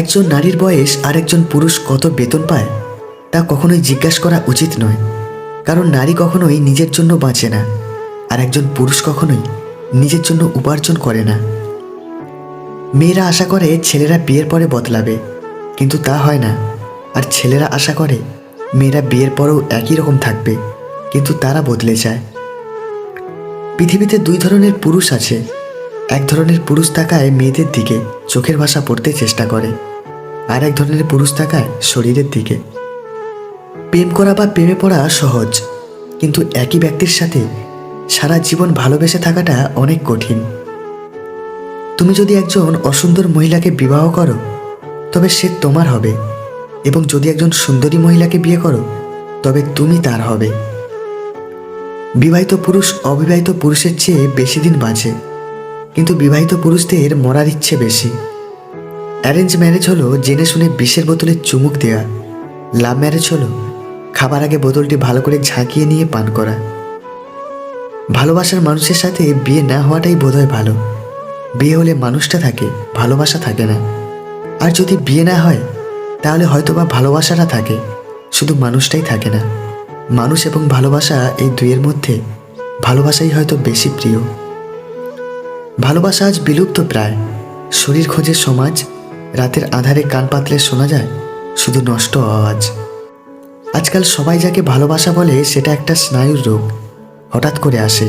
একজন নারীর বয়স আর একজন পুরুষ কত বেতন পায় তা কখনোই জিজ্ঞাসা করা উচিত নয়, কারণ নারী কখনোই নিজের জন্য বাঁচে না, আর একজন পুরুষ কখনোই নিজের জন্য উপার্জন করে না। মেয়েরা আশা করে ছেলেরা বিয়ের পরে বদলাবে, কিন্তু তা হয় না। আর ছেলেরা আশা করে মেয়েরা বিয়ের পরেও একই রকম থাকবে, কিন্তু তারা বদলে যায়। পৃথিবীতে দুই ধরনের পুরুষ আছে। এক ধরনের পুরুষ তাকায় মেয়েদের দিকে, চোখের ভাষা পড়তে চেষ্টা করে, আর এক ধরনের পুরুষ তাকায় শরীরের দিকে। প্রেম করা বা প্রেমে পড়া সহজ, কিন্তু একই ব্যক্তির সাথে সারা জীবন ভালোবেসে থাকাটা অনেক কঠিন। তুমি যদি একজন অসুন্দর মহিলাকে বিবাহ করো, তবে সে তোমার হবে, এবং যদি একজন সুন্দরী মহিলাকে বিয়ে করো, তবে তুমি তার হবে। বিবাহিত পুরুষ অবিবাহিত পুরুষের চেয়ে বেশি দিন বাঁচে, কিন্তু বিবাহিত পুরুষদের মরার ইচ্ছে বেশি। অ্যারেঞ্জ ম্যারেজ হলো জেনে শুনে বিষের বোতলে চুমুক দেওয়া। লাভ ম্যারেজ হলো খাবার আগে বোতলটি ভালো করে ঝাঁকিয়ে নিয়ে পান করা। ভালোবাসার মানুষের সাথে বিয়ে না হওয়াটাই বোধহয় ভালো। বিয়ে হলে মানুষটা থাকে, ভালোবাসা থাকে না। আর যদি বিয়ে না হয়, তাহলে হয়তোবা ভালোবাসাটা থাকে, শুধু মানুষটাই থাকে না। মানুষ এবং ভালোবাসা, এই দুইয়ের মধ্যে ভালোবাসাই হয়তো বেশি প্রিয়। ভালোবাসা আজ বিলুপ্ত প্রায়। শরীর খোঁজে সমাজ, রাতের আধারে কান পাতলে শোনা যায় শুধু নষ্ট আওয়াজ। আজকাল সবাই যাকে ভালোবাসা বলে সেটা একটা স্নায়ুর রোগ, হঠাৎ করে আসে,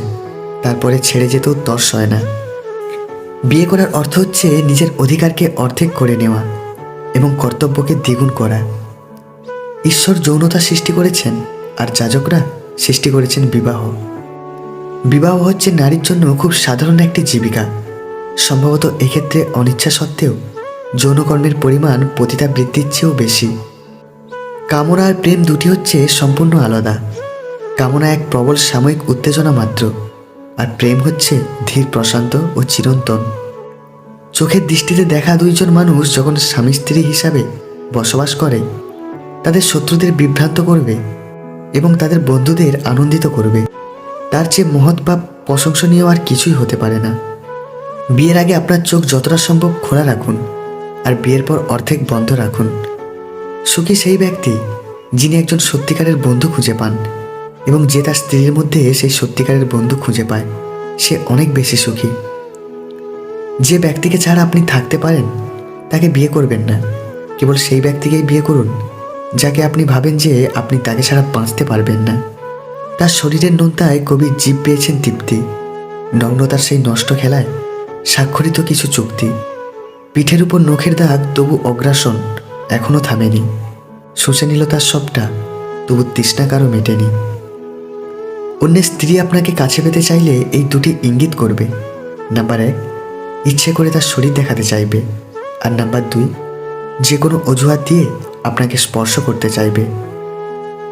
তারপরে ছেড়ে যেতেও তর্স হয় না। বিয়ে করার অর্থ হচ্ছে নিজের অধিকারকে অর্ধেক করে নেওয়া এবং কর্তব্যকে দ্বিগুণ করা। ঈশ্বর যৌনতা সৃষ্টি করেছেন, আর যাজকরা সৃষ্টি করেছেন বিবাহ। বিবাহ হচ্ছে নারীর জন্য খুব সাধারণ একটি জীবিকা। সম্ভবত এক্ষেত্রে অনিচ্ছা সত্ত্বেও যৌনকর্মের পরিমাণ পতিতাবৃত্তির চেয়েও বেশি। কামনা আর প্রেম দুটি হচ্ছে সম্পূর্ণ আলাদা। কামনা এক প্রবল সাময়িক উত্তেজনা মাত্র, আর প্রেম হচ্ছে ধীর, প্রশান্ত ও চিরন্তন। চোখের দৃষ্টিতে দেখা দুইজন মানুষ যখন স্বামী স্ত্রী হিসাবে বসবাস করে, তাদের শত্রুদের বিভ্রান্ত করবে এবং তাদের বন্ধুদের আনন্দিত করবে, তার চেয়ে মহৎ বা প্রশংসনীয় আর কিছুই হতে পারে না। বিয়ের আগে আপনার চোখ যতটা সম্ভব খোলা রাখুন, আর বিয়ের পর অর্ধেক বন্ধ রাখুন। সুখী সেই ব্যক্তি যিনি একজন সত্যিকারের বন্ধু খুঁজে পান, এবং যে তার স্ত্রীর মধ্যে সেই সত্যিকারের বন্ধু খুঁজে পায়, সে অনেক বেশি সুখী। যে ব্যক্তিকে ছাড়া আপনি থাকতে পারেন, তাকে বিয়ে করবেন না। কেবল সেই ব্যক্তিকেই বিয়ে করুন যাকে আপনি ভাবেন যে আপনি তাকে ছাড়া বাঁচতে পারবেন না। তার শরীরের নোনতায় কবি জীব পেয়েছেন তৃপ্তি, নগ্নতার সেই নষ্ট খেলায় স্বাক্ষরিত কিছু চুক্তি। পিঠের উপর নখের দাগ, তবু অগ্রাসন এখনও থামেনি। শুষে নিল তার সবটা, তবু তৃষ্ণা কারো মেটেনি। অন্যের স্ত্রী আপনাকে কাছে পেতে চাইলে এই দুটি ইঙ্গিত করবে। নাম্বার 1, ইচ্ছে করে তার শরীর দেখাতে চাইবে, আর নাম্বার 2, যে কোনো অজুহাত দিয়ে আপনাকে স্পর্শ করতে চাইবে।